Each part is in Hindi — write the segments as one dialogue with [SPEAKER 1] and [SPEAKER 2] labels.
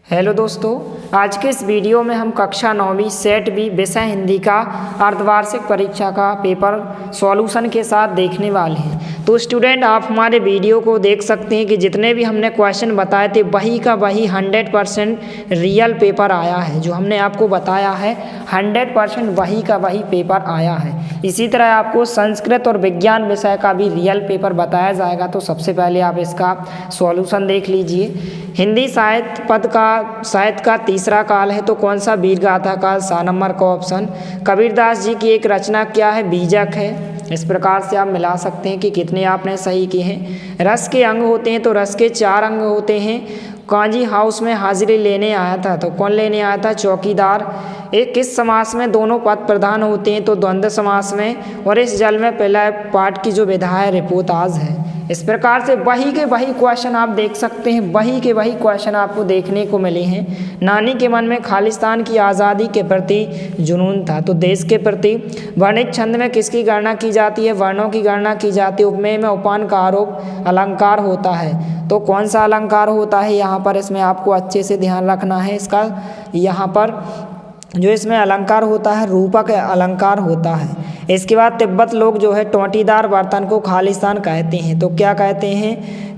[SPEAKER 1] हेलो दोस्तों, आज के इस वीडियो में हम कक्षा 9वीं सेट बी विषय हिंदी का अर्धवार्षिक परीक्षा का पेपर सॉल्यूशन के साथ देखने वाले हैं। तो स्टूडेंट, आप हमारे वीडियो को देख सकते हैं कि जितने भी हमने क्वेश्चन बताए थे वही का वही 100% रियल पेपर आया है। जो हमने आपको बताया है 100% वही का वही पेपर आया है। इसी तरह आपको संस्कृत और विज्ञान विषय का भी रियल पेपर बताया जाएगा। तो सबसे पहले आप इसका सॉल्यूशन देख लीजिए। हिंदी साहित्य का तीसरा काल है तो कौन सा? वीर गाथा काल। 7 नंबर का ऑप्शन। कबीरदास जी की एक रचना क्या है? बीजक है। इस प्रकार से आप मिला सकते हैं कि कितने आपने सही किए हैं। रस के अंग होते हैं तो रस के 4 अंग होते हैं। कांजी हाउस में हाजिरी लेने आया था तो कौन लेने आया था? चौकीदार। एक किस समास में दोनों पद प्रधान होते हैं? तो द्वंद्व समास में। और इस जल में पहला पाठ की जो विधा है रिपोताज है। इस प्रकार से वही के वही क्वेश्चन आप देख सकते हैं। वही के वही क्वेश्चन आपको देखने को मिले हैं। नानी के मन में खालिस्तान की आज़ादी के प्रति जुनून था तो देश के प्रति। वर्णित छंद में किसकी गणना की जाती है? वर्णों की गणना की जाती है। उपमेय में उपान का आरोप अलंकार होता है तो कौन सा अलंकार होता है? यहाँ पर इसमें आपको अच्छे से ध्यान रखना है। इसका यहाँ पर जो इसमें अलंकार होता है रूपक अलंकार होता है। इसके बाद तिब्बत लोग जो है टोंटीदार बर्तन को खालिस्तान कहते हैं तो क्या कहते हैं?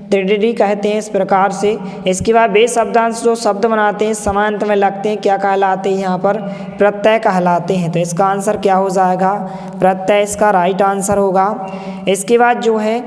[SPEAKER 1] त्रिडी कहते हैं। इस प्रकार से इसके बाद बे शब्दांश जो शब्द बनाते हैं समांत में लगते हैं क्या कहलाते हैं? यहाँ पर प्रत्यय कहलाते हैं। तो इसका आंसर क्या हो जाएगा? प्रत्यय इसका राइट आंसर होगा। इसके बाद जो है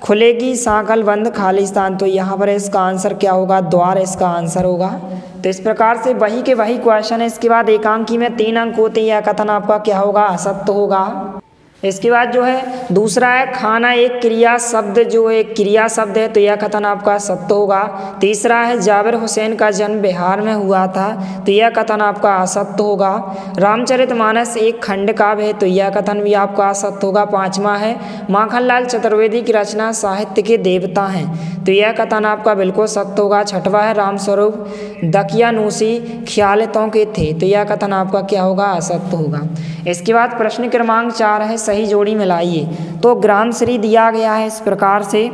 [SPEAKER 1] खुलेगी सांकल बंद खालिस्तान तो यहाँ पर इसका आंसर क्या होगा? द्वार इसका आंसर होगा। तो इस प्रकार से वही के वही क्वेश्चन है। इसके बाद एकांकी में 3 अंक होते हैं। यह कथन आपका क्या होगा? असत्य होगा। इसके बाद जो है दूसरा है खाना एक क्रिया शब्द जो एक क्रिया शब्द है तो यह कथन आपका सत्य होगा। तीसरा है जाबिर हुसैन का जन्म बिहार में हुआ था तो यह कथन आपका असत्य होगा। रामचरितमानस एक खंड काव्य है तो यह कथन भी आपका असत्य होगा। 5वां है माखनलाल चतुर्वेदी की रचना साहित्य के देवता हैं तो यह कथन आपका बिल्कुल सत्य होगा। 6वां है रामस्वरूप दकियानूसी ख्यालतों के थे तो यह कथन आपका क्या होगा? असत्य होगा। इसके बाद प्रश्न क्रमांक 4 है सही जोड़ी मिलाइए। तो ग्रामश्री दिया गया है इस प्रकार से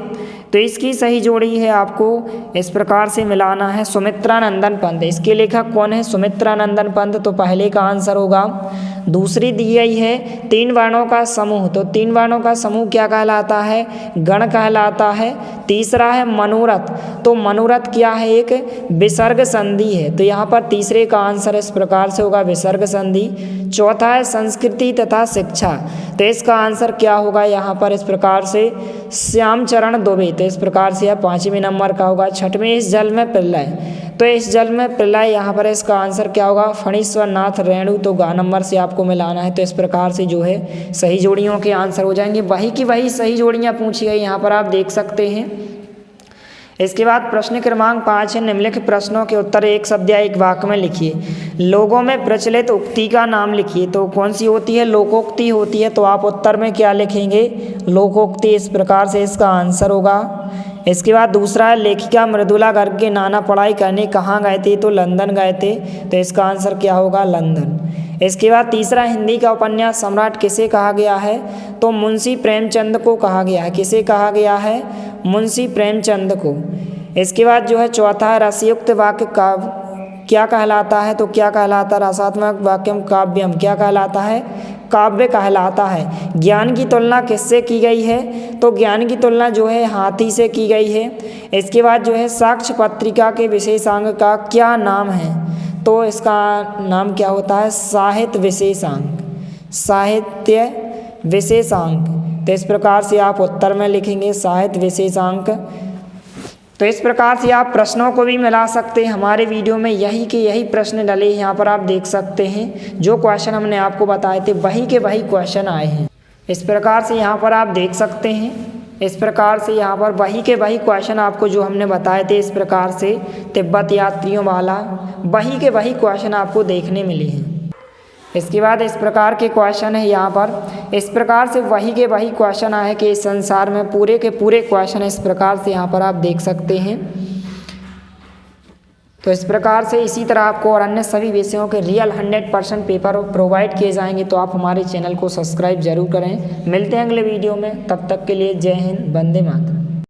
[SPEAKER 1] तो इसकी सही जोड़ी है आपको इस प्रकार से मिलाना है सुमित्रानंदन पंत। इसके लेखक कौन है? सुमित्रानंदन पंत तो पहले का आंसर होगा। दूसरी दी गई है 3 वर्णों का समूह तो 3 वर्णों का समूह क्या कहलाता है? गण कहलाता है। तीसरा है मनोरथ तो मनोरथ क्या है? एक विसर्ग संधि है तो यहाँ पर तीसरे का आंसर इस प्रकार से होगा विसर्ग संधि। चौथा है संस्कृति तथा शिक्षा तो इसका आंसर क्या होगा? यहाँ पर इस प्रकार से श्यामचरण दुबे तो इस प्रकार से 5वें नंबर का होगा। 6वें इस जल में प्रलय तो इस जल में प्रलय यहाँ पर इसका आंसर क्या होगा? फणीश्वर नाथ रेणु तो गा नंबर से आपको मिलाना है। तो इस प्रकार से जो है सही जोड़ियों के आंसर हो जाएंगे। वही की वही सही जोड़ियाँ पूछी गई यहाँ पर आप देख सकते हैं। इसके बाद प्रश्न क्रमांक 5 है निम्नलिखित प्रश्नों के उत्तर एक शब्द या एक वाक्य में लिखिए। लोगों में प्रचलित उक्ति का नाम लिखिए तो कौन सी होती है? लोकोक्ति होती है तो आप उत्तर में क्या लिखेंगे? लोकोक्ति। इस प्रकार से इसका आंसर होगा। इसके बाद दूसरा है लेखिका मृदुला गर्ग के नाना पढ़ाई करने कहाँ गए थे? तो लंदन गए थे तो इसका आंसर क्या होगा? लंदन। इसके बाद तीसरा हिंदी का उपन्यास सम्राट किसे कहा गया है? तो मुंशी प्रेमचंद को कहा गया है। किसे कहा गया है? मुंशी प्रेमचंद को। इसके बाद जो है चौथा है रसयुक्त वाक्य क्या कहलाता है? तो क्या कहलाता है? रसात्मक वाक्यम काव्यम क्या कहलाता है? काव्य कहलाता है। ज्ञान की तुलना किससे की गई है? तो ज्ञान की तुलना जो है हाथी से की गई है। इसके बाद जो है साक्ष्य पत्रिका के विशेषांक का क्या नाम है? तो इसका नाम क्या होता है? साहित्य विशेषांक। साहित्य विशेषांक तो इस प्रकार से आप उत्तर में लिखेंगे साहित्य विशेषांक। तो इस प्रकार से आप प्रश्नों को भी मिला सकते हैं। हमारे वीडियो में यही के यही प्रश्न डले यहाँ पर आप देख सकते हैं। जो क्वेश्चन हमने आपको बताए थे वही के वही क्वेश्चन आए हैं। इस प्रकार से यहाँ पर आप देख सकते हैं। इस प्रकार से यहाँ पर वही के वही क्वेश्चन आपको जो हमने बताए थे इस प्रकार से तिब्बत यात्रियों वाला वही के वही क्वेश्चन आपको देखने मिले हैं। इसके बाद इस प्रकार के क्वेश्चन है यहाँ पर इस प्रकार से वही के वही क्वेश्चन आए कि इस संसार में पूरे के पूरे क्वेश्चन इस प्रकार से यहाँ पर आप देख सकते हैं। तो इस प्रकार से इसी तरह आपको और अन्य सभी विषयों के रियल 100% पेपर प्रोवाइड किए जाएंगे तो आप हमारे चैनल को सब्सक्राइब जरूर करें। मिलते हैं अगले वीडियो में, तब तक के लिए जय हिंद, वंदे मातरम।